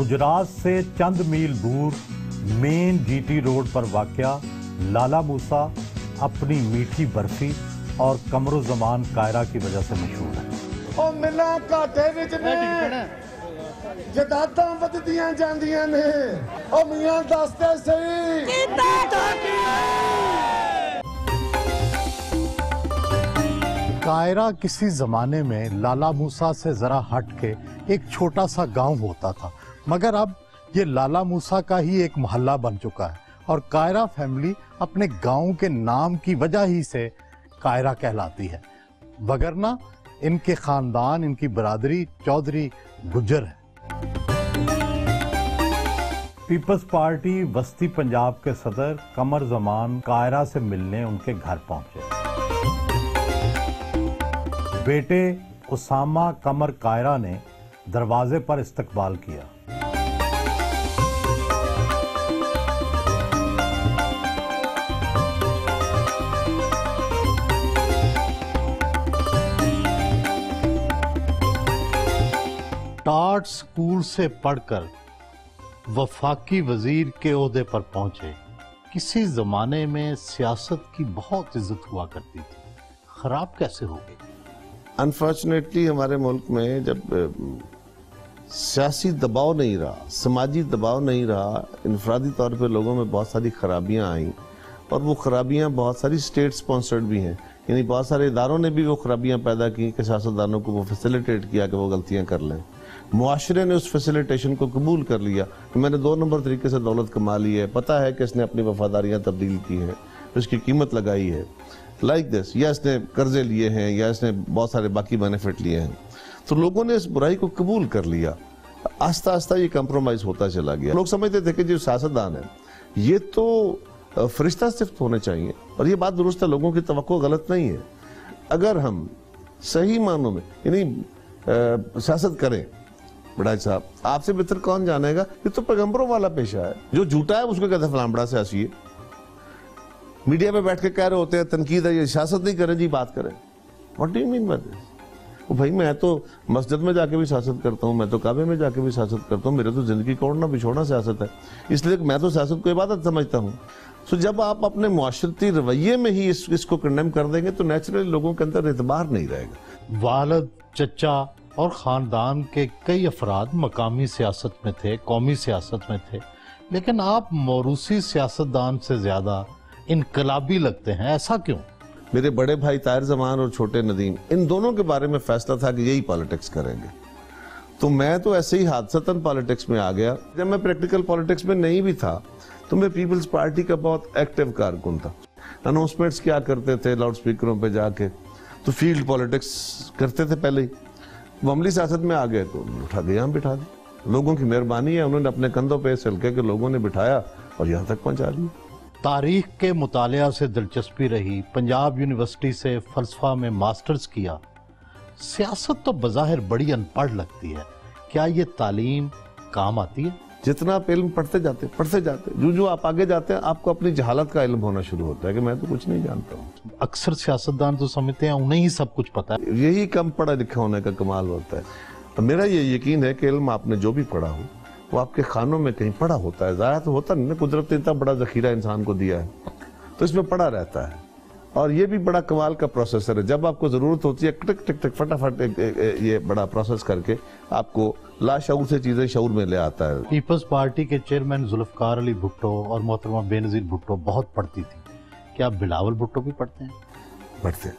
गुजरात से चंद मील दूर main GT road पर वाक़या लाला मूसा अपनी मीठी बर्फी और कमरो जमान कायरा की वजह से मशहूर है। ओ मिला घाटे विच ने जदादां वधदियां जांदियां ने, ओ मियां दसदे सही कायरा किसी जमाने में लाला मूसा से जरा हट के एक छोटा सा गांव होता था, मगर अब ये लाला मूसा का ही एक मोहल्ला बन चुका है और कायरा फैमिली अपने गांव के नाम की वजह ही से कायरा कहलाती है, वगरना इनके खानदान, इनकी बरादरी चौधरी गुज्जर है। पीपल्स पार्टी वस्ती पंजाब के सदर कमर जमान कायरा से मिलने उनके घर पहुंचे। बेटे उसामा कमर कायरा ने दरवाजे पर इस्तकबाल किया। टाट स्कूल से पढ़कर वफाकी वजीर के ओहदे पर पहुंचे। किसी जमाने में सियासत की बहुत इज्जत हुआ करती थी, खराब कैसे हो गई? अनफॉर्चुनेटली हमारे मुल्क में जब सियासी दबाव नहीं रहा, समाजी दबाव नहीं रहा, इनफरादी तौर पे लोगों में बहुत सारी खराबियां आई और वो खराबियां बहुत सारी स्टेट स्पॉन्सर्ड भी हैं, यानी बहुत सारे इदारों ने भी वो खराबियां पैदा की कि सियासतदानों को वो फैसिलिटेट किया कि वो गलतियां कर लें। मुआशरे ने उस फैसिलिटेशन को कबूल कर लिया कि मैंने 2 नंबर तरीके से दौलत कमा ली है, पता है कि इसने अपनी वफादारियां तब्दील की हैं, उसकी कीमत लगाई है, लाइक दिस, या इसने कर्जे लिए हैं या इसने बहुत सारे बाकी बेनिफिट लिए हैं, तो लोगों ने इस बुराई को कबूल कर लिया। आस्ता आस्ता ये कंप्रोमाइज होता चला गया। लोग समझते थे कि जो सियासतदान है ये तो फरिश्ता सिफ्त होने चाहिए, और ये बात दुरुस्त है, लोगों की तवक्को गलत नहीं है। अगर हम सही मानों में यानी सियासत करें, बड़ा साहब आपसे बेहतर कौन जानेगा, ये तो पैगंबरों वाला पेशा है। जो झूठा है उसको कहते हैं फलां बड़ा सियासी है। मीडिया पे बैठ के कह रहे होते हैं तनकीद है, ये सियासत नहीं करें जी, बात करें। What do you mean by this? भाई मैं तो मस्जिद में जाके भी सियासत करता हूँ, मैं तो काबे में जाके भी सियासत करता हूँ, मेरे तो जिंदगी कोड़ना बिछोड़ना सियासत है, इसलिए मैं तो सियासत को इबादत समझता हूँ। तो जब आप अपने मुआशरती रवैये में ही इसको कंडेम कर देंगे तो नेचुरली लोगों के अंदर एतबार नहीं रहेगा। वालिद, चचा और ख़ानदान के कई अफराद मकामी सियासत में थे, कौमी सियासत में थे, लेकिन आप मौरूसी सियासतदान से ज़्यादा इनकलाबी लगते हैं, ऐसा क्यों? मेरे बड़े भाई ताहिर जमान और छोटे नदीम, इन दोनों के बारे में फैसला था कि यही पॉलिटिक्स करेंगे, तो मैं तो ऐसे ही हादसतन पॉलिटिक्स में आ गया। जब मैं प्रैक्टिकल पॉलिटिक्स में नहीं भी था तो मैं पीपल्स पार्टी का बहुत एक्टिव कारकुन था। अनाउंसमेंट्स क्या करते थे लाउड स्पीकरों पे जाके, तो फील्ड पॉलिटिक्स करते थे पहले ही। अमली सियासत में आ गए तो उठा दिया, हम बिठा दिए। लोगों की मेहरबानी है, उन्होंने अपने कंधों पे इस हल्के के लोगों ने बिठाया और यहाँ तक पहुँचा दिया। तारीख के मुतालिया से दिलचस्पी रही, पंजाब यूनिवर्सिटी से फ़लसफ़ा में मास्टर्स किया। सियासत तो बज़ाहिर बड़ी अनपढ़ लगती है, क्या ये तालीम काम आती है? जितना आप इल्म पढ़ते जाते जो आप आगे जाते हैं आपको अपनी जहालत का इल्म होना शुरू होता है कि मैं तो कुछ नहीं जानता हूँ। अक्सर सियासतदान तो समझते हैं उन्हें ही सब कुछ पता है। यही कम पढ़ा लिखा होने का कमाल होता है। तो मेरा ये यकीन है कि इल्म आपने जो भी पढ़ा हो वो आपके खानों में कहीं पड़ा होता है, ज़ाया तो होता नहीं ना, कुदरत ने इतना बड़ा जखीरा इंसान को दिया है तो इसमें पड़ा रहता है। और ये भी बड़ा कमाल का प्रोसेसर है, जब आपको जरूरत होती है टिक टिक टिक फटाफट ये बड़ा प्रोसेस करके आपको लाशऊर से चीजें शऊर में ले आता है। पीपल्स पार्टी के चेयरमैन जुल्फकार अली भुट्टो और मोहतरमा बेनजीर भुट्टो बहुत पढ़ती थी, क्या बिलावल भुट्टो भी पढ़ते हैं? पढ़ते हैं।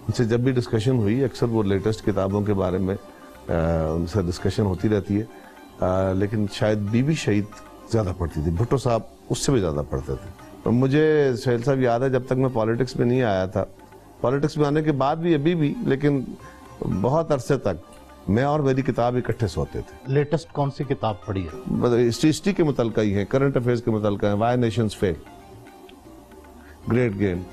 उनसे जब भी डिस्कशन हुई अक्सर वो लेटेस्ट किताबों के बारे में उनसे डिस्कशन होती रहती है, लेकिन शायद बीबी शहीद ज्यादा पढ़ती थी, भुट्टो साहब उससे भी ज्यादा पढ़ते थे। तो मुझे सोहेल साहब याद है, जब तक मैं पॉलिटिक्स में नहीं आया था, पॉलिटिक्स में आने के बाद भी अभी भी, लेकिन बहुत अरसे तक मैं और मेरी किताब इकट्ठे सोते थे। लेटेस्ट कौन सी किताब पढ़ी है? हिस्ट्री के मुतल्लिक़ ही है, करंट अफेयर्स के मुतल्लिक़ है, why Nations fail, great game,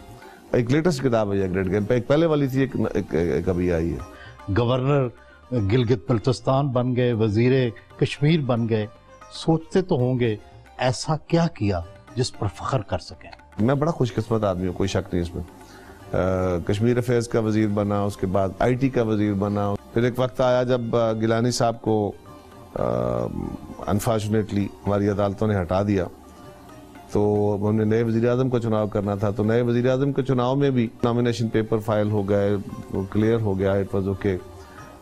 एक लेटेस्ट किताब है ग्रेट गेम, एक पहले वाली थी, एक अभी आई है। गवर्नर गिलगित बल्तिस्तान बन गए, वजीर कश्मीर बन गए, सोचते तो होंगे ऐसा क्या किया जिस पर फख्र कर सकें? मैं बड़ा खुशकिस्मत आदमी हूँ, कोई शक नहीं इसमें। कश्मीर अफेयर्स का वजीर बना, उसके बाद IT का वजीर बना, फिर एक वक्त आया जब गिलानी साहब को अनफॉर्चुनेटली हमारी अदालतों ने हटा दिया। तो हमने नए वज़ीर आज़म का चुनाव करना था, तो नए वज़ीर आज़म के चुनाव में भी नॉमिनेशन पेपर फाइल हो गए, वो क्लियर हो गया, इट वाज ओके।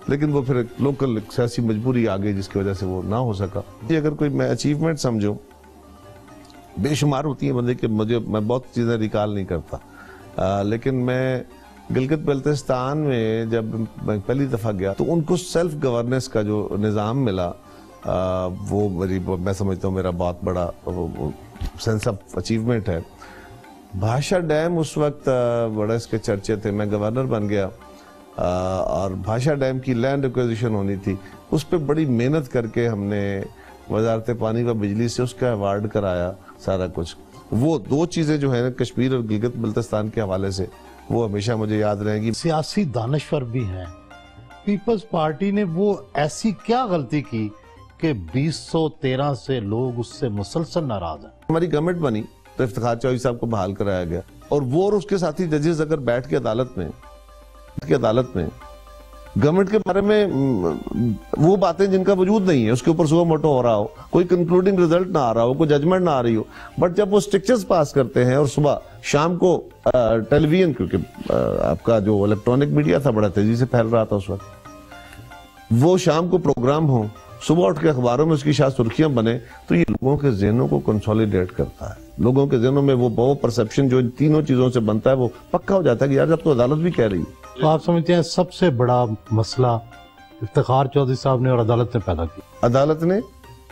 लेकिन वो फिर एक लोकल सियासी मजबूरी आ गई जिसकी वजह से वो ना हो सका। ये अगर कोई मैं अचीवमेंट समझूं, बेशुमार होती है बंदे के, मैं बहुत चीज़ें रिकॉल नहीं करता, लेकिन मैं गिलगित बल्तिस्तान में जब मैं पहली दफ़ा गया तो उनको सेल्फ गवर्नेंस का जो निज़ाम मिला, वो मैं समझता हूँ मेरा बहुत बड़ा सेंस ऑफ अचीवमेंट है। भाषा डैम उस वक्त बड़ा इसके चर्चे थे, मैं गवर्नर बन गया और भाषा डैम की लैंड एक्विजिशन होनी थी, उस पर बड़ी मेहनत करके हमने वजारत पानी व बिजली से उसका अवार्ड कराया सारा कुछ। वो दो चीज़ें जो है कश्मीर और गिलगित बल्तिस्तान के हवाले से वो हमेशा मुझे याद रहेंगी। सियासी दानश्वर भी हैं। पीपल्स पार्टी ने वो ऐसी क्या गलती की कि 2013 से लोग उससे मुसलसल नाराज हैं? हमारी गवर्नमेंट बनी तो इफ्तिखार चौधरी साहब को बहाल कराया गया, और वो और उसके साथी जजेस अगर बैठ के अदालत में गवर्नमेंट के बारे में वो बातें जिनका वजूद नहीं है उसके ऊपर सुबह मोटो हो रहा हो, कोई कंक्लूडिंग रिजल्ट ना आ रहा हो, कोई जजमेंट ना आ रही हो, बट जब वो स्ट्रिक्चर्स पास करते हैं और सुबह शाम को टेलीविजन, क्योंकि आपका जो इलेक्ट्रॉनिक मीडिया था बड़ा तेजी से फैल रहा था उस वक्त, वो शाम को प्रोग्राम हो, सुबह उठ के अखबारों में उसकी शायद सुर्खियां बने, तो ये लोगों के ज़हनों को कंसोलिडेट करता है। लोगों के ज़हनों में वो परसेप्शन जो इन तीनों चीजों से बनता है वो पक्का हो जाता है कि यार जब तो अदालत भी कह रही है। तो आप समझते हैं सबसे बड़ा मसला इफ्तिखार चौधरी साहब ने और अदालत ने पैदा किया? अदालत ने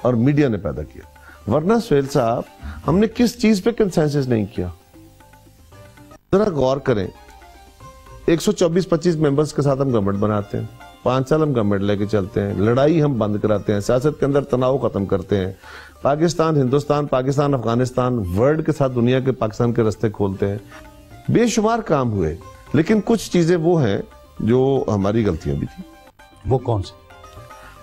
और मीडिया ने पैदा किया। वरना सुहेल साहब, हमने किस चीज पे कंसेंसस नहीं किया? जरा गौर करें, 124-25 मेंबर्स के साथ हम गवर्नमेंट बनाते हैं, 5 साल हम गवर्नमेंट लेके चलते हैं, लड़ाई हम बंद कराते हैं, सियासत के अंदर तनाव खत्म करते हैं, पाकिस्तान हिंदुस्तान, पाकिस्तान अफगानिस्तान, वर्ल्ड के साथ दुनिया के पाकिस्तान के रास्ते खोलते हैं। बेशुमार काम हुए, लेकिन कुछ चीजें वो हैं जो हमारी गलतियां भी थी। वो कौन सी?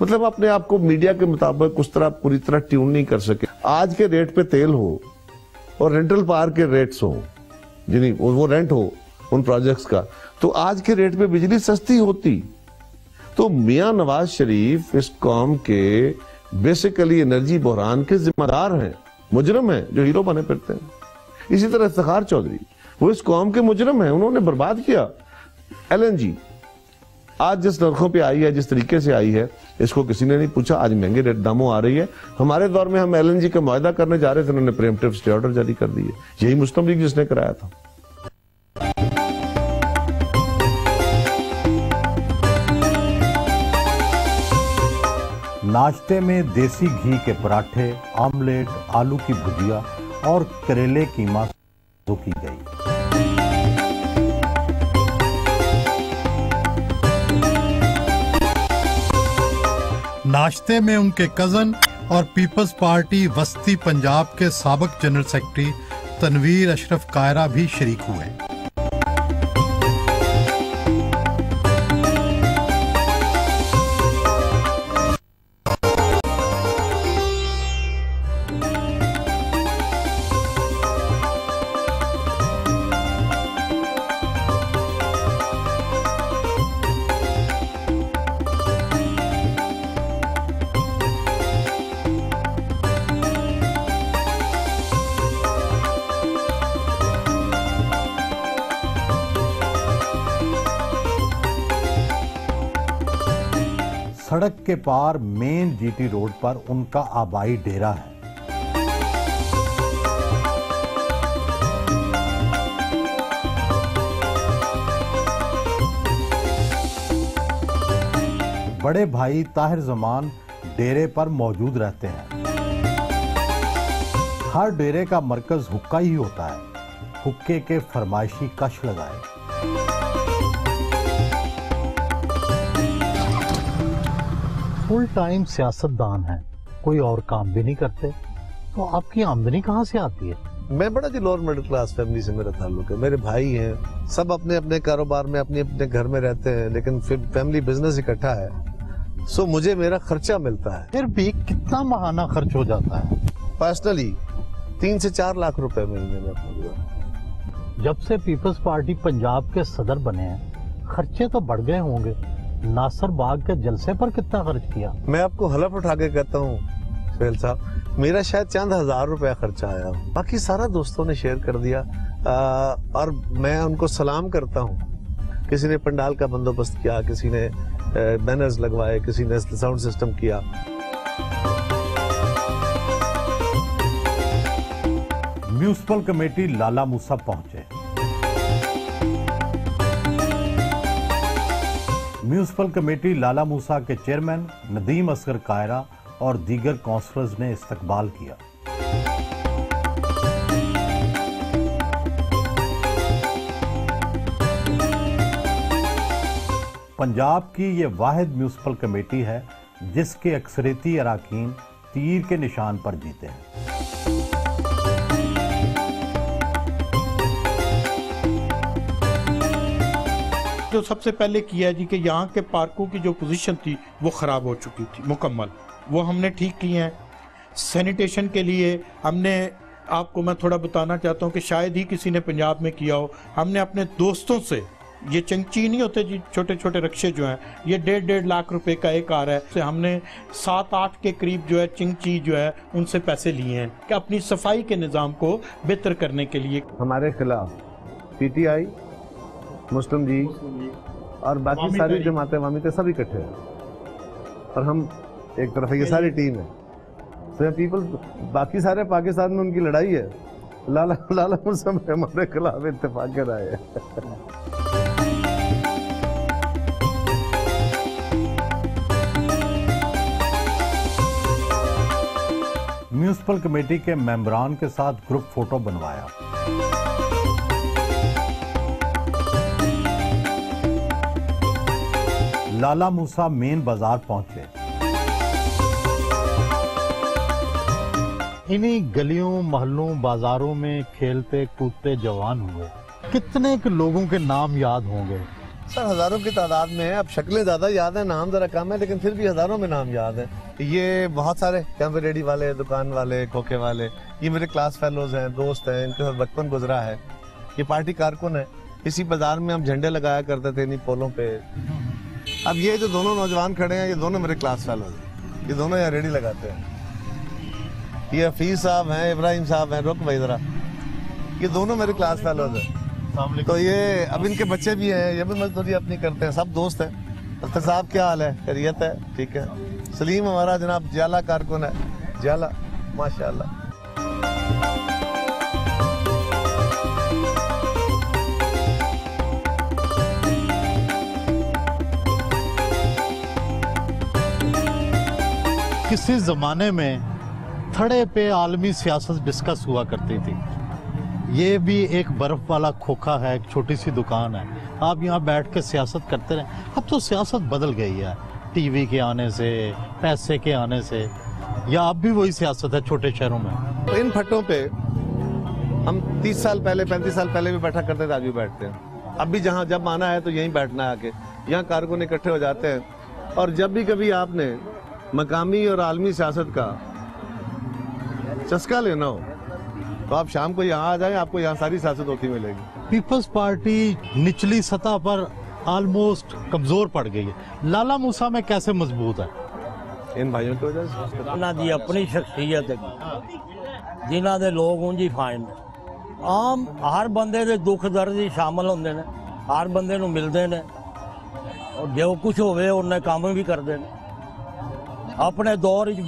मतलब अपने आप को मीडिया के मुताबिक उस तरह पूरी तरह ट्यून नहीं कर सके। आज के रेट पे तेल हो और रेंटल पावर के रेट्स हो, यानी वो रेंट हो उन प्रोजेक्ट्स का, तो आज के रेट पे बिजली सस्ती होती। तो मियां नवाज शरीफ इस कौम के बेसिकली एनर्जी बहरान के जिम्मेदार हैं, मुजरिम हैं, जो हीरो बने फिरते हैं। इसी तरह इफ्तिखार चौधरी, वो इस कौम के मुजरिम हैं, उन्होंने बर्बाद किया। LNG आज जिस नरखों पे आई है, जिस तरीके से आई है, इसको किसी ने नहीं पूछा। आज महंगे रेट दामों आ रही है। हमारे दौर में हम LNG का मुआहदा करने जा रहे थे, उन्होंने प्रीएम्प्टिव स्टे ऑर्डर जारी कर दिए। यही मुस्लिम लीग जिसने कराया था। नाश्ते में देसी घी के पराठे, ऑमलेट, आलू की भुजिया और करेले कीमा की गई। नाश्ते में उनके कजन और पीपल्स पार्टी वस्ती पंजाब के साबिक जनरल सेक्रेटरी तनवीर अशरफ कायरा भी शरीक हुए। सड़क के पार मेन GT रोड पर उनका आबाई डेरा है। बड़े भाई ताहिर जमान डेरे पर मौजूद रहते हैं। हर डेरे का मरकज हुक्का ही होता है। हुक्के के फरमाइशी कश लगाए। फुल टाइम सियासतदान है, कोई और काम भी नहीं करते, तो आपकी आमदनी कहाँ से आती है? मैं बड़ा जी लोअर मिडिल क्लास फैमिली से मेरा ताल्लुक है। मेरे भाई हैं, सब अपने अपने कारोबार में अपने अपने घर में रहते हैं, लेकिन फिर फैमिली बिजनेस इकट्ठा है, सो मुझे मेरा खर्चा मिलता है। फिर भी कितना माहाना खर्च हो जाता है? पर्सनली 3 से 4 लाख रुपए महीने में अपने। जब से पीपल्स पार्टी पंजाब के सदर बने हैं, खर्चे तो बढ़ गए होंगे। नासिर बाग के जलसे पर कितना खर्च किया? मैं आपको हलफ उठा के कहता हूँ सुहेल साहब, मेरा शायद चंद हजार रुपया खर्चा आया, बाकी सारा दोस्तों ने शेयर कर दिया। और मैं उनको सलाम करता हूँ। किसी ने पंडाल का बंदोबस्त किया, किसी ने बैनर्स लगवाए, किसी ने साउंड सिस्टम किया। म्यूनिसिपल कमेटी लाला मूसा पहुंचे। म्यूनिसिपल कमेटी लाला मूसा के चेयरमैन नदीम असगर कायरा और दीगर काउंसलर्स ने इस्तकबाल किया। पंजाब की ये वाहिद म्यूनिसिपल कमेटी है जिसके अक्सरियती अराकीन तीर के निशान पर जीते हैं। जो सबसे पहले किया जी कि यहाँ के पार्कों की जो पोजीशन थी वो ख़राब हो चुकी थी मुकम्मल, वो हमने ठीक की हैं। सैनिटेशन के लिए हमने, आपको मैं थोड़ा बताना चाहता हूँ कि शायद ही किसी ने पंजाब में किया हो, हमने अपने दोस्तों से, ये चंगची नहीं होते जी, छोटे छोटे रक्शे जो हैं, ये 1.5 लाख रुपए का एक आ रहा है, से हमने 7-8 के करीब जो है चिंगची जो है उनसे पैसे लिए हैं कि अपनी सफाई के निज़ाम को बेहतर करने के लिए। हमारे खिलाफ PTI, मुस्लिम लीग और बाकी सारी जमातें वामिते सब इकट्ठे हैं और हम एक तरफ ये सारी टीम है। तो पीपल, बाकी सारे पाकिस्तान में उनकी लड़ाई है, लाला मूसा में हमारे खिलाफ इत्तेफाक के राय है। म्यूनिसिपल कमेटी के मेंबरान के साथ ग्रुप फोटो बनवाया। लाला मूसा मेन बाजार पहुंचे। इन्हीं गलियों, मोहल्लों, बाजारों में खेलते कूदते जवान हुए। कितने के लोगों के नाम याद होंगे? सर हजारों की तादाद में है। अब शक्लें ज्यादा याद है, नाम जरा कम है, लेकिन फिर भी हजारों में नाम याद है। ये बहुत सारे कैंपर रेडी वाले, दुकान वाले, खोखे वाले, ये मेरे क्लास फेलोज हैं, दोस्त हैं, इनके साथ बचपन गुजरा है। ये पार्टी कारकुन है। इसी बाजार में हम झंडे लगाया करते थे इन्हीं पोलों पे। अब ये जो दोनों नौजवान खड़े हैं, ये दोनों मेरे क्लास फेलोज हैं। ये दोनों यहाँ रेडी लगाते हैं। ये हफीज साहब हैं, इब्राहिम साहब हैं, रुक भाई जरा, ये दोनों मेरे क्लास फेलोज हैं। तो ये अब इनके बच्चे भी हैं, ये भी मजदूरी अपनी करते हैं, सब दोस्त हैं। अख्तर साहब क्या हाल है? खैरियत है? ठीक है। सलीम हमारा जनाब जियाला कारकुन है, जियाला माशाल्लाह। किसी जमाने में थड़े पे आलमी सियासत डिस्कस हुआ करती थी। ये भी एक बर्फ वाला खोखा है, एक छोटी सी दुकान है, आप यहाँ बैठ के सियासत करते रहे। अब तो सियासत बदल गई है, टीवी के आने से, पैसे के आने से, या अब भी वही सियासत है छोटे शहरों में? तो इन फट्टों पे हम 30 साल पहले, 35 साल पहले भी बैठा करते थे, आज भी बैठते हैं। अब भी जहाँ जब आना है तो यहीं बैठना है आके। यहाँ कारकुन इकट्ठे हो जाते हैं। और जब भी कभी आपने मकामी और आलमी सियासत का चस्का लेना हो तो आप शाम को यहाँ आ जाएं, आपको यहाँ सारी सियासत होती मिलेगी। पीपल्स पार्टी निचली सतह पर ऑलमोस्ट कमजोर पड़ गई है। लाला मूसा में कैसे मजबूत है? इन भाइयों की वजह से इन्हां दी अपनी शख्सियत है, जिन्हां दे लोग उंज ही फाइन। आम हर बंदे दे दुख दर्द ही शामिल होंदे ने, हर बंदे नूं मिलदे ने, और जो कुछ होवे उन्हें काम भी करदे ने। अपने दौर विच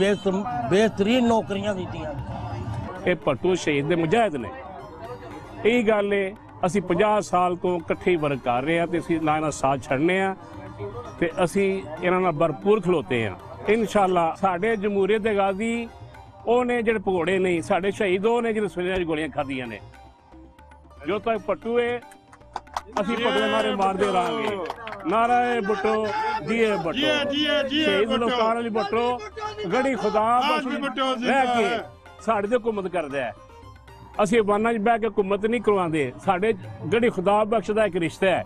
बेहतरीन नौकरियां दित्तियां। ਇਹ ਭੱਟੂ ਸ਼ਹੀਦ ਦੇ ਮੁਜਾਹਿਦ ਨੇ। ਇਹ ਗੱਲ ਏ, ਅਸੀਂ 50 ਸਾਲ ਤੋਂ ਇਕੱਠੇ ਵਰਕ ਕਰ ਰਹੇ ਹਾਂ ਤੇ ਅਸੀਂ ਨਾ ਇਹਨਾਂ ਸਾਥ ਛੱਡਨੇ ਆ ਤੇ ਅਸੀਂ ਇਹਨਾਂ ਨਾਲ ਭਰਪੂਰ ਖਲੋਤੇ ਆ। ਇਨਸ਼ਾਅੱਲਾ ਸਾਡੇ ਜਮਹੂਰੀਅਤ ਦੇ ਗਾਜ਼ੀ ਉਹ ਨੇ ਜਿਹੜੇ ਭਗੌੜੇ ਨਹੀਂ, ਸਾਡੇ ਸ਼ਹੀਦ ਉਹ ਨੇ ਜਿਹੜੇ ਸੁਨੀਆਂ 'ਚ ਗੋਲੀਆਂ ਖਾਧੀਆਂ ਨੇ। ਜੋ ਤੱਕ ਭੱਟੂ ਏ, ਅਸੀਂ ਭੱਟੂ ਦੇ ਨਾਰੇ ਮਾਰਦੇ ਰਹਾਂਗੇ। ਨਾਰਾ ਭੁੱਟੋ ਜੀਏ ਭੱਟੋ, ਸ਼ਹੀਦ ਲੋਕਾਂ ਵਾਲੀ ਭੱਟੋ, ਗੜੀ ਖੁਦਾ ਬਖਸ਼ ਰਹਿ ਕੇ ਸਾਡੇ ਤੇ ਹੁਕੂਮਤ ਕਰਦਾ ਹੈ। ਅਸੀਂ ਵਾਨਾਂ 'ਚ ਬਹਿ ਕੇ ਹੁਕੂਮਤ ਨਹੀਂ ਕਰਵਾਉਂਦੇ। ਸਾਡੇ ਗੜੀ ਖੁਦਾ ਬਖਸ਼ ਦਾ ਇੱਕ ਰਿਸ਼ਤਾ ਹੈ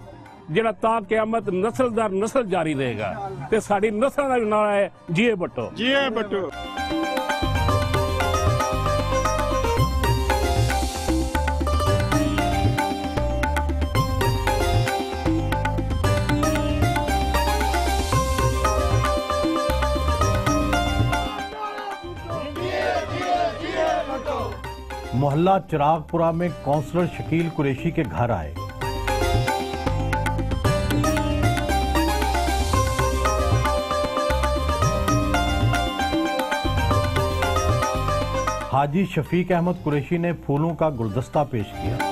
ਜਿਹੜਾ ਤਾਂ ਕਿਆਮਤ ਨਸਲ ਦਰ ਨਸਲ ਜਾਰੀ ਰਹੇਗਾ ਤੇ ਸਾਡੀ ਨਸਲ ਦਾ ਵੀ ਨਾਰਾ ਹੈ ਜੀਏ ਭੱਟੋ, ਜੀਏ ਭੱਟੋ। मोहल्ला चिरागपुरा में काउंसलर शकील कुरैशी के घर आए। हाजी शफीक अहमद कुरैशी ने फूलों का गुलदस्ता पेश किया।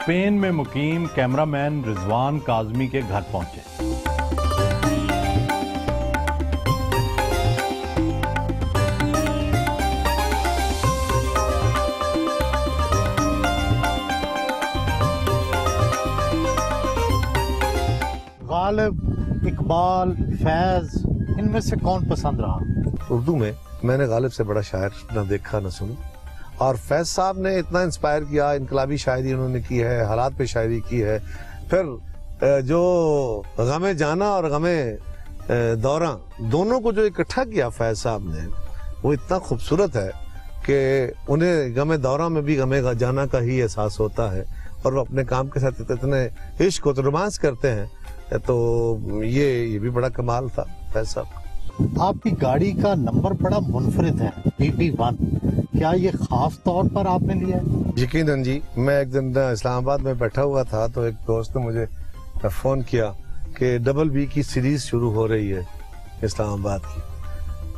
स्पेन में मुकीम कैमरामैन रिजवान काजमी के घर पहुंचे। गालिब, इकबाल, फैज, इनमें से कौन पसंद रहा? उर्दू में मैंने गालिब से बड़ा शायर न देखा न सुना, और फैज साहब ने इतना इंस्पायर किया, इनकलाबी शायरी उन्होंने की है, हालात पे शायरी की है। फिर जो गमे जाना और गमे दौरा दोनों को जो इकट्ठा किया फैज साहब ने, वो इतना खूबसूरत है कि उन्हें गमे दौरा में भी गमे जाना का ही एहसास होता है, और वो अपने काम के साथ इतने इश्क और रोमांस करते हैं, तो ये भी बड़ा कमाल था फैज साहब। आपकी गाड़ी का नंबर बड़ा मुनफरिद है, BB1, क्या ये खास तौर पर आपने लिया है? यकीनन जी, मैं एक दिन इस्लामाबाद में बैठा हुआ था तो एक दोस्त ने मुझे फोन किया कि BB की सीरीज शुरू हो रही है इस्लामाबाद की,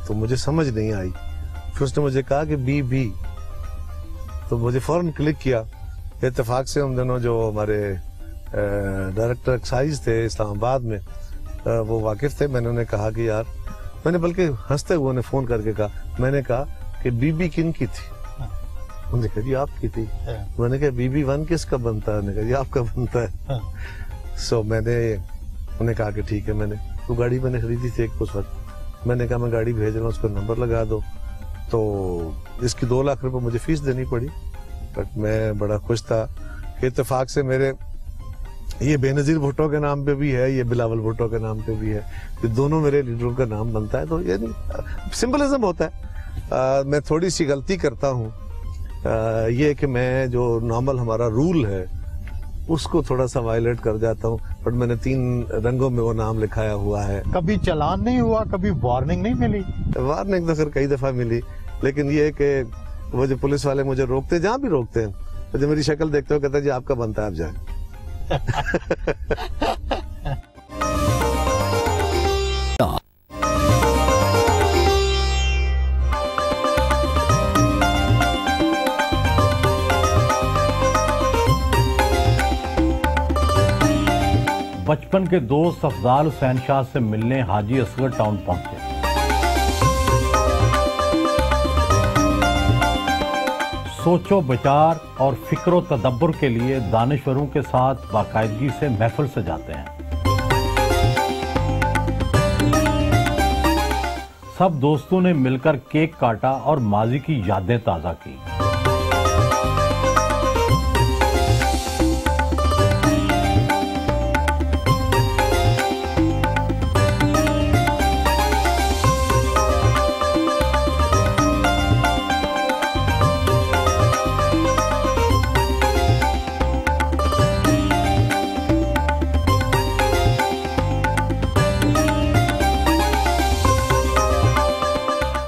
तो मुझे समझ नहीं आई। फिर उसने मुझे कहा कि BB, तो मुझे फौरन क्लिक किया। इत्तेफाक से उन दिनों जो हमारे डायरेक्टर एक्साइज थे इस्लामाबाद में, वो वाकिफ थे। मैंने उन्हें कहा कि यार, मैंने बल्कि हंसते हुए उन्हें फोन करके कहा, मैंने कहा कि BB किन की थी? उन्होंने कहा जी आपकी थी। मैंने कहा BB1 किसका बनता है? उन्होंने कहा जी आपका बनता है। सो मैंने उन्हें कहा कि ठीक है। मैंने तो गाड़ी मैंने खरीदी थी एक उस वक्त, मैंने कहा मैं गाड़ी भेज रहा हूँ, उसको नंबर लगा दो। तो इसकी 2 लाख रुपए मुझे फीस देनी पड़ी, बट मैं बड़ा खुश था कि इत्तेफाक से मेरे ये बेनजीर भुट्टो के नाम पे भी है, ये बिलावल भुट्टो के नाम पे भी है, कि दोनों मेरे लीडरों का नाम बनता है। तो यानी सिंबलिज्म होता है। मैं थोड़ी सी गलती करता हूँ, ये कि मैं जो नॉर्मल हमारा रूल है उसको थोड़ा सा वायलेट कर जाता हूँ, बट मैंने 3 रंगों में वो नाम लिखाया हुआ है। कभी चालान नहीं हुआ, कभी वार्निंग नहीं मिली? वार्निंग तो फिर कई दफा मिली, लेकिन ये कि वो जो पुलिस वाले मुझे रोकते, जहाँ भी रोकते हैं, तो जब मेरी शक्ल देखते हो कहते हैं जी आपका बनता है, आप जाए। बचपन के दोस्त अफजाल हुसैन शाह से मिलने हाजी असगर टाउन पहुंचे। सोचो विचार और फिक्रो तदब्बर के लिए दानिशवरों के साथ बाकायदगी से महफिल सजाते हैं। सब दोस्तों ने मिलकर केक काटा और माजी की यादें ताजा की।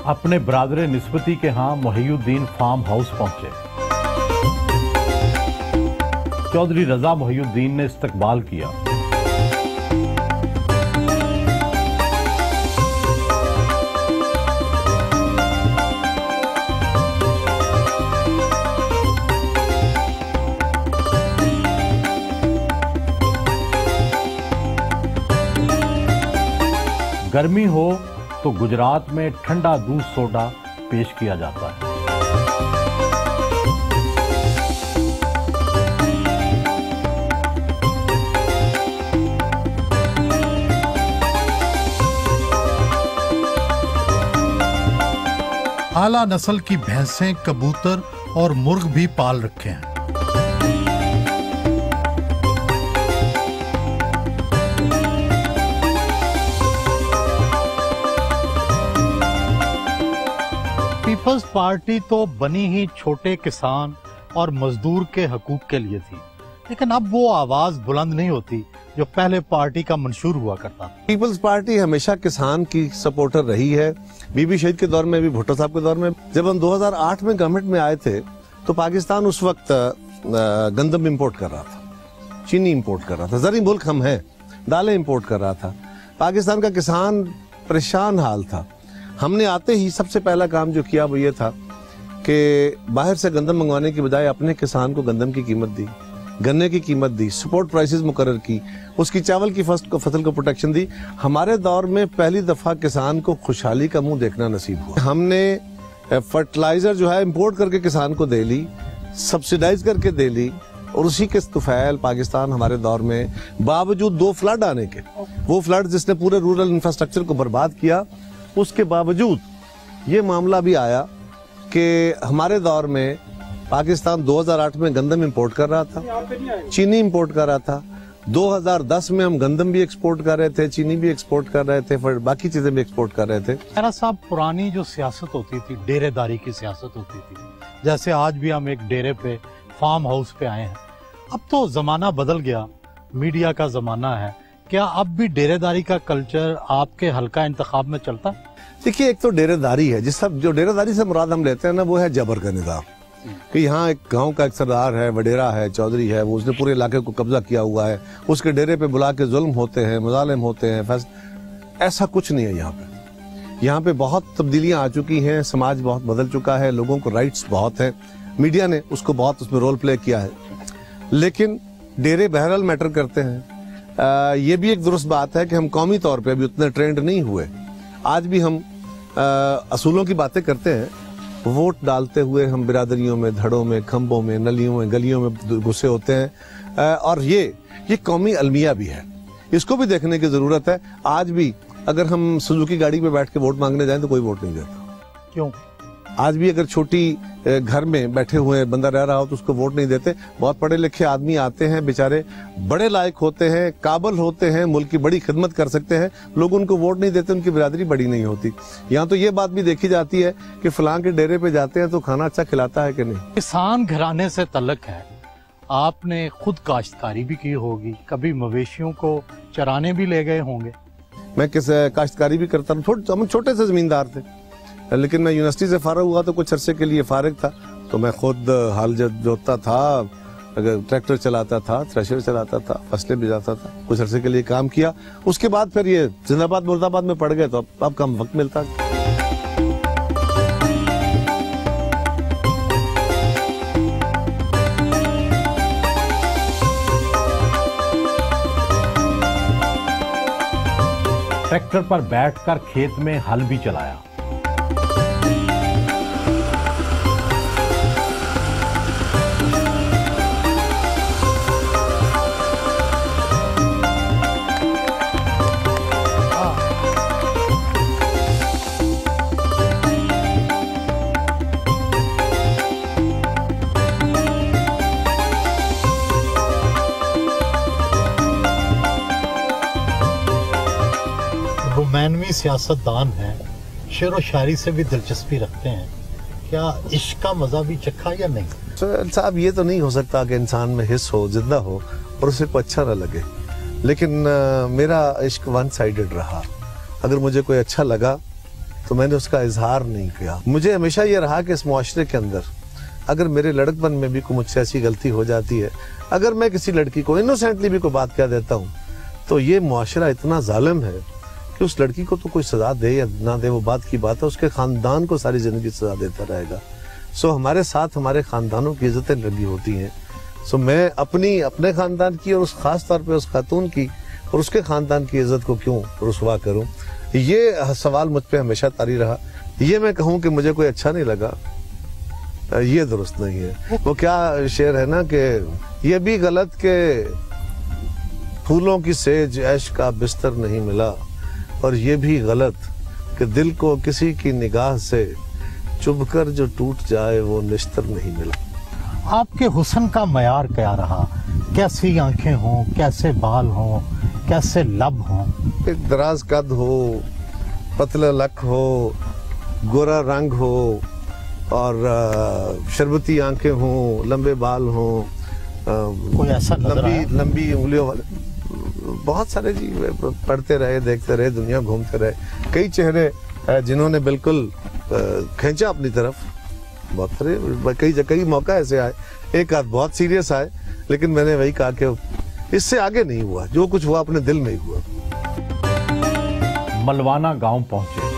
अपने ब्रादर निस्बती के यहाँ मोहिउद्दीन फार्म हाउस पहुंचे। चौधरी रजा मोहिउद्दीन ने इस्तकबाल किया। गर्मी हो तो गुजरात में ठंडा दूध सोडा पेश किया जाता है। आला नस्ल की भैंसें, कबूतर और मुर्ग भी पाल रखे हैं। पीपल्स पार्टी तो बनी ही छोटे किसान और मजदूर के हकूक के लिए थी, लेकिन अब वो आवाज बुलंद नहीं होती जो पहले पार्टी का मंशूर हुआ करता था। पीपल्स पार्टी हमेशा किसान की सपोर्टर रही है। बीबी शहीद के दौर में भी, भुट्टो साहब के दौर में। जब हम 2008 में गवर्नमेंट में आए थे तो पाकिस्तान उस वक्त गंदम इंपोर्ट कर रहा था, चीनी इंपोर्ट कर रहा था, जरी मुल्क हम हैं, दालें इंपोर्ट कर रहा था। पाकिस्तान का किसान परेशान हाल था। हमने आते ही सबसे पहला काम जो किया वो ये था कि बाहर से गंदम मंगवाने की बजाय अपने किसान को गंदम की कीमत दी, गन्ने की कीमत दी, सपोर्ट प्राइसेस मुकर्रर की, उसकी चावल की फसल को प्रोटेक्शन दी। हमारे दौर में पहली दफा किसान को खुशहाली का मुंह देखना नसीब हुआ। हमने फर्टिलाइजर जो है इंपोर्ट करके किसान को दे ली, सब्सिडाइज करके दे ली, और उसी के तुफैल पाकिस्तान हमारे दौर में बावजूद 2 फ्लड आने के, वो फ्लड जिसने पूरे रूरल इंफ्रास्ट्रक्चर को बर्बाद किया, उसके बावजूद ये मामला भी आया कि हमारे दौर में पाकिस्तान 2008 में गंदम इंपोर्ट कर रहा था, चीनी इंपोर्ट कर रहा था। 2010 में हम गंदम भी एक्सपोर्ट कर रहे थे, चीनी भी एक्सपोर्ट कर रहे थे, बाकी चीजें भी एक्सपोर्ट कर रहे थे। मेरा साहब, पुरानी जो सियासत होती थी, डेरेदारी की सियासत होती थी, जैसे आज भी हम एक डेरे पे, फार्म हाउस पे आए हैं। अब तो जमाना बदल गया, मीडिया का जमाना है। क्या अब भी डेरेदारी का कल्चर आपके हल्का इंतखाब में चलता है? देखिए, एक तो डेरेदारी है, जो डेरेदारी से मुराद हम लेते हैं ना, वो है जबर का निज़ाम। कि यहाँ एक गांव का एक सरदार है, वडेरा है, चौधरी है, वो उसने पूरे इलाके को कब्जा किया हुआ है, उसके डेरे पे बुला के जुल्म होते हैं, मजालिम होते हैं। ऐसा कुछ नहीं है यहाँ पे। यहाँ पे बहुत तब्दीलियां आ चुकी हैं, समाज बहुत बदल चुका है, लोगों को राइट्स बहुत है, मीडिया ने उसको बहुत उसमें रोल प्ले किया है। लेकिन डेरे बहरहाल मैटर करते हैं। ये भी एक दुरुस्त बात है कि हम कौमी तौर पे अभी उतने ट्रेंड नहीं हुए। आज भी हम असूलों की बातें करते हैं, वोट डालते हुए हम बिरादरियों में, धड़ों में, खंभों में, नलियों में, गलियों में घुसे होते हैं। और ये कौमी अलमिया भी है, इसको भी देखने की जरूरत है। आज भी अगर हम सुजुकी गाड़ी पे बैठ के वोट मांगने जाएं तो कोई वोट नहीं देता। क्यों? आज भी अगर छोटी घर में बैठे हुए बंदा रह रहा हो तो उसको वोट नहीं देते। बहुत पढ़े लिखे आदमी आते हैं, बेचारे बड़े लायक होते हैं, काबिल होते हैं, मुल्क की बड़ी खिदमत कर सकते हैं, लोग उनको वोट नहीं देते, उनकी बिरादरी बड़ी नहीं होती। यहाँ तो ये बात भी देखी जाती है कि फलां के डेरे पे जाते हैं तो खाना अच्छा खिलाता है कि नहीं। किसान घराने से तल्लुक है, आपने खुद काश्तकारी भी की होगी, कभी मवेशियों को चराने भी ले गए होंगे। मैं काश्तकारी भी करता हूँ, हम छोटे से जमींदार थे, लेकिन मैं यूनिवर्सिटी से फारिग हुआ तो कुछ अरसे के लिए फारिग था, तो मैं खुद हल जोतता था, अगर ट्रैक्टर चलाता था, थ्रेशर चलाता था, फसलें भी जाता था, कुछ अरसे के लिए काम किया। उसके बाद फिर ये जिंदाबाद मुर्दाबाद में पड़ गए तो अब कम वक्त मिलता। ट्रैक्टर पर बैठकर खेत में हल भी चलाया। रोमानवी सियासतदान हैं, शेर व शायरी से भी दिलचस्पी रखते हैं, क्या इश्क का मजा भी चखा या नहीं? साहब, ये तो नहीं हो सकता कि इंसान में हिस्स हो, जिंदा हो और उसे को अच्छा ना लगे। लेकिन मेरा इश्क वन साइडेड रहा। अगर मुझे कोई अच्छा लगा तो मैंने उसका इजहार नहीं किया। मुझे हमेशा ये रहा कि इस मुआशरे के अंदर अगर मेरे लड़कपन में भी कोई मुझसे ऐसी गलती हो जाती है, अगर मैं किसी लड़की को इनोसेंटली भी कोई बात कह देता हूँ, तो ये मुआशरा इतना जालिम है कि उस लड़की को तो कोई सजा दे या ना दे वो बात की बात है, उसके खानदान को सारी जिंदगी सजा देता रहेगा। सो हमारे साथ हमारे खानदानों की इज्जतें लगी होती हैं। सो मैं अपने खानदान की और उस खास तौर पे उस खातून की और उसके खानदान की इज्जत को क्यों रुसवा करूं, ये सवाल मुझ पे हमेशा तारी रहा। ये मैं कहूं कि मुझे कोई अच्छा नहीं लगा, ये दुरुस्त नहीं है। वो क्या शेर है ना कि ये भी गलत के फूलों की सेज ऐश का बिस्तर नहीं मिला, और ये भी गलत कि दिल को किसी की निगाह से चुभकर जो टूट जाए वो निश्तर नहीं मिला। आपके हुस्न का मयार क्या रहा? कैसी आंखें हों, कैसे बाल हों, कैसे लब हों? एक दराज कद हो, पतला लक हो, गोरा रंग हो, और शरबती आंखें हों, लंबे बाल हों, कोई ऐसा नजर आया? लंबी उंगलियों वाले बहुत सारे जी। पढ़ते रहे, देखते रहे, दुनिया घूमते रहे। कई चेहरे जिन्होंने बिल्कुल खींचा अपनी तरफ, बहुत सारे। कई मौका ऐसे आए, एक आध बहुत सीरियस आए, लेकिन मैंने वही कहा कि इससे आगे नहीं हुआ, जो कुछ हुआ अपने दिल में ही हुआ। मलवाना गांव पहुंचे।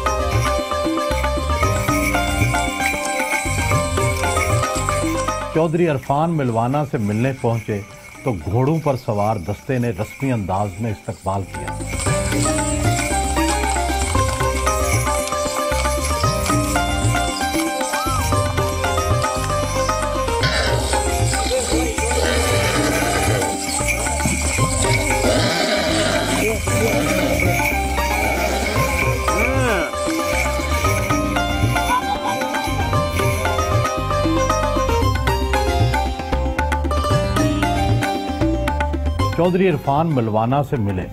चौधरी इरफान मलवाना से मिलने पहुंचे तो घोड़ों पर सवार दस्ते ने रस्मी अंदाज में इस्तकबाल किया। चौधरी इरफान मलवाना से मिले।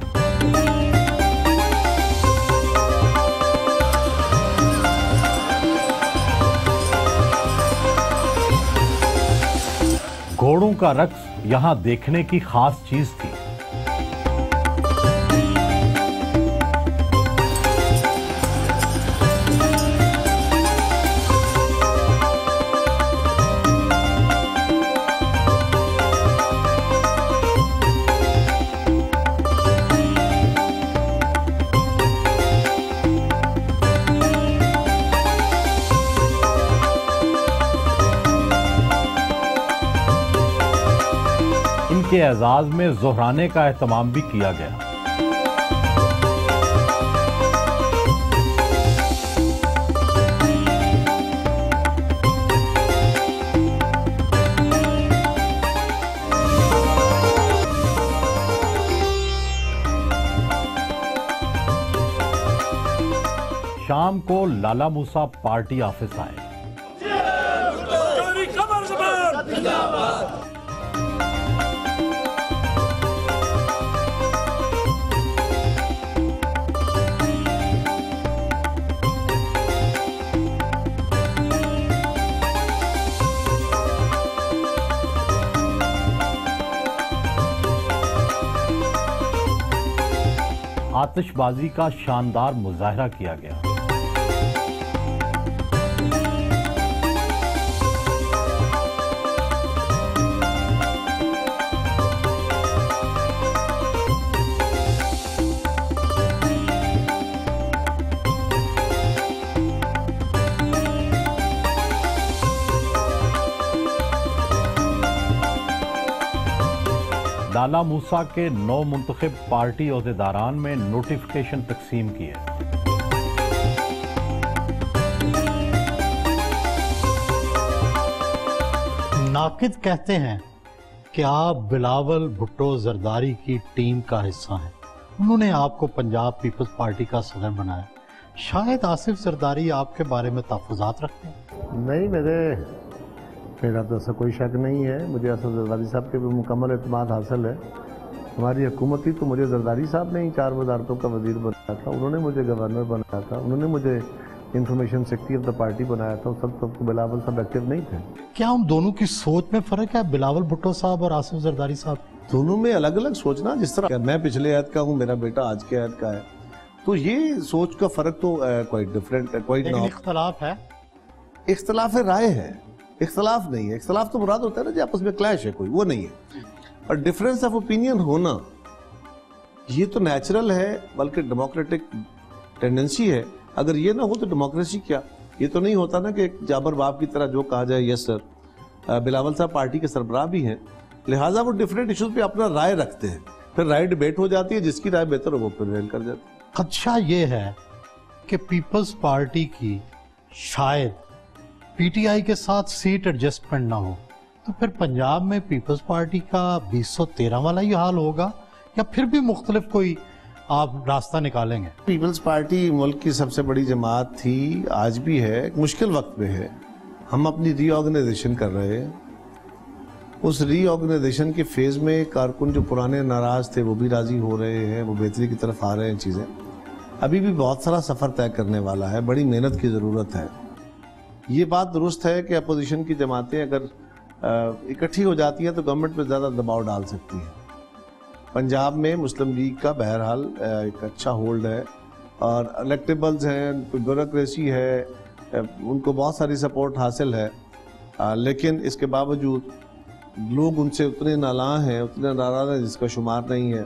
घोड़ों का रक्स यहां देखने की खास चीज थी। इनके एजाज में जोहराने का एहतमाम भी किया गया। शाम को लाला मूसा पार्टी ऑफिस आए। आतिशबाजी का शानदार मुजाहरा किया गया। लाला मूसा के 9 मुंतखब पार्टी ओहदेदारान में नोटिफिकेशन तकसीम किए। नाकिद कहते हैं कि आप बिलावल भुट्टो जरदारी की टीम का हिस्सा हैं। उन्होंने आपको पंजाब पीपल्स पार्टी का सदर बनाया। शायद आसिफ जरदारी आपके बारे में तहफ़्फ़ुज़ात रखते हैं। नहीं, मेरा तो ऐसा कोई शक नहीं है। मुझे असद जरदारी साहब के भी मुकम्मल एतमाद हासिल है। हमारी हुकूमत थी तो मुझे जरदारी साहब ने ही 4 वजारतों का वजीर बनाया था, उन्होंने मुझे गवर्नर बनाया था, उन्होंने मुझे information secretary of the party बनाया था। सब बिलावल साहब एक्टिव नहीं थे। क्या उन दोनों की सोच में फ़र्क है, बिलावल भुट्टो साहब और आसिफ जरदारी साहब? दोनों में अलग अलग सोचना। जिस तरह मैं पिछले ऐद का हूँ, मेरा बेटा आज के ऐद का है, तो ये सोच का फ़र्क तो क्वाइट डिफरेंट है। क्वाइट इख्तलाफ है, इख्तलाफ राय है, इख्तलाफ नहीं है। इख्तलाफ तो मुराद होता है ना जी आपस में क्लैश है कोई, वो नहीं है। और डिफरेंस ऑफ ओपिनियन होना ये तो नेचुरल है, बल्कि डेमोक्रेटिक टेंडेंसी है। अगर ये ना हो तो डेमोक्रेसी क्या? ये तो नहीं होता ना कि एक जाबर बाप की तरह जो कहा जाए यस सर। बिलावल साहब पार्टी के सरबराह भी हैं, लिहाजा वो डिफरेंट इश्यूज पे अपना राय रखते हैं, फिर राय डिबेट हो जाती है, जिसकी राय बेहतर हो वो प्रिवेल कर जाती है। खदशा ये है कि पीपल्स पार्टी की शायद पीटीआई के साथ सीट एडजस्टमेंट ना हो, तो फिर पंजाब में पीपल्स पार्टी का 2013 वाला ही हाल होगा या फिर भी मुख्तलिफ कोई आप रास्ता निकालेंगे? पीपल्स पार्टी मुल्क की सबसे बड़ी जमात थी, आज भी है, एक मुश्किल वक्त में है। हम अपनी रीऑर्गेनाइजेशन कर रहे हैं। उस रीऑर्गेनाइजेशन के फेज में कारकुन जो पुराने नाराज थे वो भी राजी हो रहे हैं, वो बेहतरी की तरफ आ रहे हैं। चीजें अभी भी बहुत सारा सफर तय करने वाला है, बड़ी मेहनत की जरूरत है। ये बात दुरुस्त है कि अपोजिशन की जमातें अगर इकट्ठी हो जाती हैं तो गवर्नमेंट पे ज़्यादा दबाव डाल सकती हैं। पंजाब में मुस्लिम लीग का बहरहाल एक अच्छा होल्ड है और इलेक्टेबल्स हैं, ब्यूरोक्रेसी है, उनको बहुत सारी सपोर्ट हासिल है, लेकिन इसके बावजूद लोग उनसे उतने नालां हैं, उतने नाराज़ हैं जिसका शुमार नहीं है।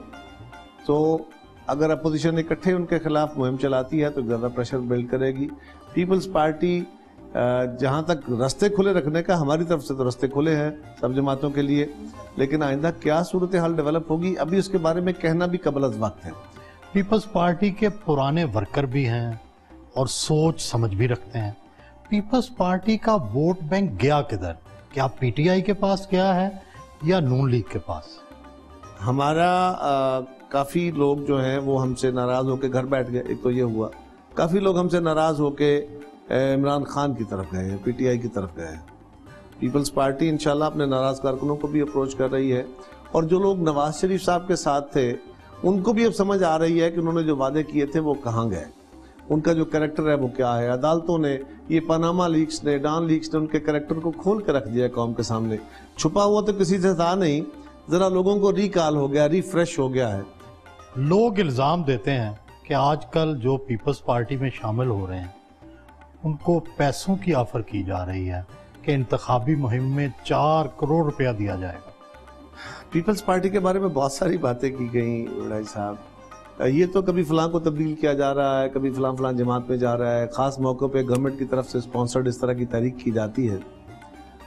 तो अगर अपोजिशन इकट्ठे उनके खिलाफ मुहिम चलाती है तो ज़्यादा प्रेशर बिल्ड करेगी। पीपल्स पार्टी जहाँ तक रास्ते खुले रखने का, हमारी तरफ से तो रास्ते खुले हैं सब जमातों के लिए, लेकिन आइंदा क्या सूरत हाल डेवलप होगी अभी उसके बारे में कहना भी कबल अज़ वक्त है। पीपल्स पार्टी के पुराने वर्कर भी हैं और सोच समझ भी रखते हैं। पीपल्स पार्टी का वोट बैंक गया किधर? क्या पीटीआई के पास गया है या नून लीग के पास? हमारा काफ़ी लोग जो हैं वो हमसे नाराज़ होकर घर बैठ गए। एक तो ये हुआ, काफ़ी लोग हमसे नाराज़ होकर इमरान खान की तरफ गए हैं, पीटीआई की तरफ गए हैं। पीपल्स पार्टी इंशाल्लाह अपने नाराज़ कारकुनों को भी अप्रोच कर रही है और जो लोग नवाज शरीफ साहब के साथ थे उनको भी अब समझ आ रही है कि उन्होंने जो वादे किए थे वो कहाँ गए, उनका जो कैरेक्टर है वो क्या है। अदालतों ने, ये पनामा लीक्स ने, डॉन लीक्स ने उनके कैरेक्टर को खोल के रख दिया कौम के सामने। छुपा हुआ तो किसी से था नहीं, ज़रा लोगों को रिकॉल हो गया, रिफ्रेश हो गया है। लोग इल्ज़ाम देते हैं कि आजकल जो पीपल्स पार्टी में शामिल हो रहे हैं उनको पैसों की ऑफर की जा रही है कि इंतखाबी मुहिम में 4 करोड़ रुपया दिया जाएगा। पीपल्स पार्टी के बारे में बहुत सारी बातें की गई उड़ाई साहब। ये तो कभी फलां को तब्दील किया जा रहा है, कभी फलां जमात में जा रहा है, ख़ास मौक़ों पे गवर्नमेंट की तरफ से स्पॉन्सर्ड इस तरह की तहरीक की जाती है।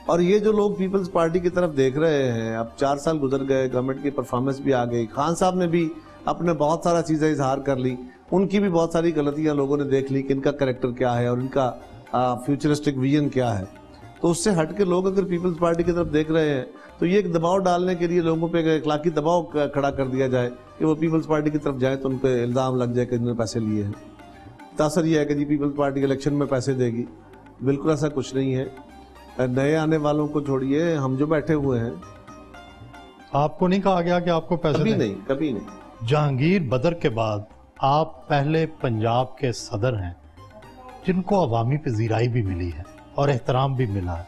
और ये जो लोग पीपल्स पार्टी की तरफ देख रहे हैं, अब 4 साल गुजर गए, गवर्नमेंट की परफॉर्मेंस भी आ गई, खान साहब ने भी अपने बहुत सारा चीज़ें इजहार कर ली, उनकी भी बहुत सारी गलतियां लोगों ने देख ली कि इनका कैरेक्टर क्या है और इनका फ्यूचरिस्टिक विजन क्या है। तो उससे हट के लोग अगर पीपल्स पार्टी की तरफ देख रहे हैं तो ये एक दबाव डालने के लिए लोगों पे एक इखलाकी दबाव खड़ा कर दिया जाए कि वो पीपल्स पार्टी की तरफ जाए तो उन पर इल्ज़ाम लग जाए कि इन्होंने पैसे लिए हैं। तासर यह है कि जी पीपल्स पार्टी इलेक्शन में पैसे देगी, बिल्कुल ऐसा कुछ नहीं है। नए आने वालों को छोड़िए, हम जो बैठे हुए हैं, आपको नहीं कहा गया कि आपको पैसे कभी दें? नहीं, कभी नहीं। जहांगीर बदर के बाद आप पहले पंजाब के सदर हैं जिनको अवामी पजीराई भी मिली है और एहतराम भी मिला है।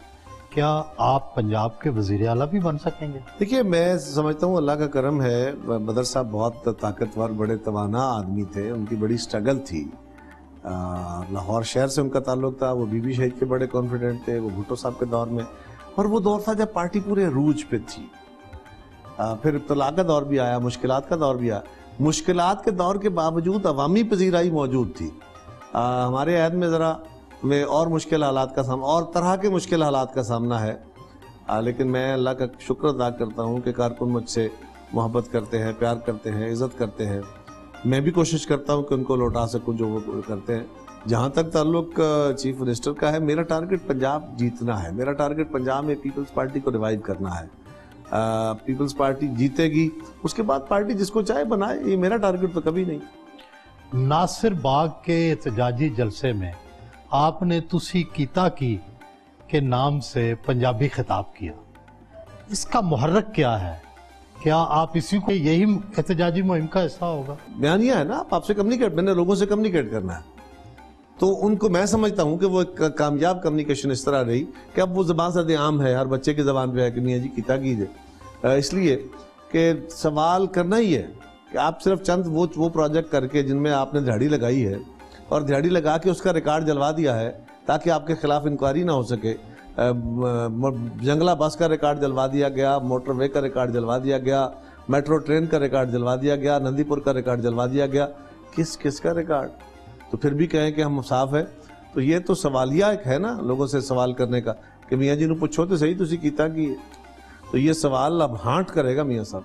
क्या आप पंजाब के वजीर आला भी बन सकेंगे? देखिए, मैं समझता हूँ अल्लाह का करम है, बदर साहब बहुत ताकतवर, बड़े तवाना आदमी थे, उनकी बड़ी स्ट्रगल थी। लाहौर शहर से उनका ताल्लुक था, वो बीबी शहीद के बड़े कॉन्फिडेंट थे, वो भुट्टो साहब के दौर में, और वो दौर था जब पार्टी पूरे रूज पे थी। फिर इब्तला का दौर भी आया, मुश्किलात का दौर भी आया। मुश्किलात के दौर के बावजूद अवामी पजीराई मौजूद थी। हमारे अहद में ज़रा में और मुश्किल हालात का सामना, और तरह के मुश्किल हालात का सामना है, लेकिन मैं अल्लाह का शुक्र अदा करता हूँ कि कारकुन मुझसे मोहब्बत करते हैं, प्यार करते हैं, इज़्ज़त करते हैं। मैं भी कोशिश करता हूँ कि उनको लौटा सकूँ जो वो करते हैं। जहाँ तक ताल्लुक चीफ मिनिस्टर का है, मेरा टारगेट पंजाब जीतना है। मेरा टारगेट पंजाब में पीपल्स पार्टी को रिवाइव करना है। पीपल्स पार्टी जीतेगी, उसके बाद पार्टी जिसको चाहे बनाए, ये मेरा टारगेट तो कभी नहीं। नासिर बाग के एहतजाजी जलसे में आपने तुसी कीता की के नाम से पंजाबी खिताब किया, इसका मुहर्रक क्या है? क्या आप इसी को यही एहतजाजी मुहिम का हिस्सा होगा? बयानिया है ना, आपसे कम्युनिकेट, मैंने लोगों से कम्युनिकेट करना है, तो उनको मैं समझता हूँ कि वो एक कामयाब कम्युनिकेशन इस तरह रही कि अब वो ज़बान से आम है, हर बच्चे की ज़बान पे है कि मियाँ जी कीता कीजिए, इसलिए कि सवाल करना ही है कि आप सिर्फ चंद वो प्रोजेक्ट करके जिनमें आपने दिहाड़ी लगाई है और दिहाड़ी लगा के उसका रिकॉर्ड जलवा दिया है ताकि आपके खिलाफ इंक्वायरी ना हो सके। जंगला बस का रिकॉर्ड जलवा दिया गया, मोटरवे का रिकॉर्ड जलवा दिया गया, मेट्रो ट्रेन का रिकॉर्ड जलवा दिया गया, नंदीपुर का रिकॉर्ड जलवा दिया गया, किस का रिकॉर्ड? तो फिर भी कहें कि हम साफ है, तो ये तो सवालिया एक है ना लोगों से सवाल करने का कि मियाँ जी ने पूछो तो सही तुसी कीता की, तो ये सवाल अब हांट करेगा मियाँ साहब।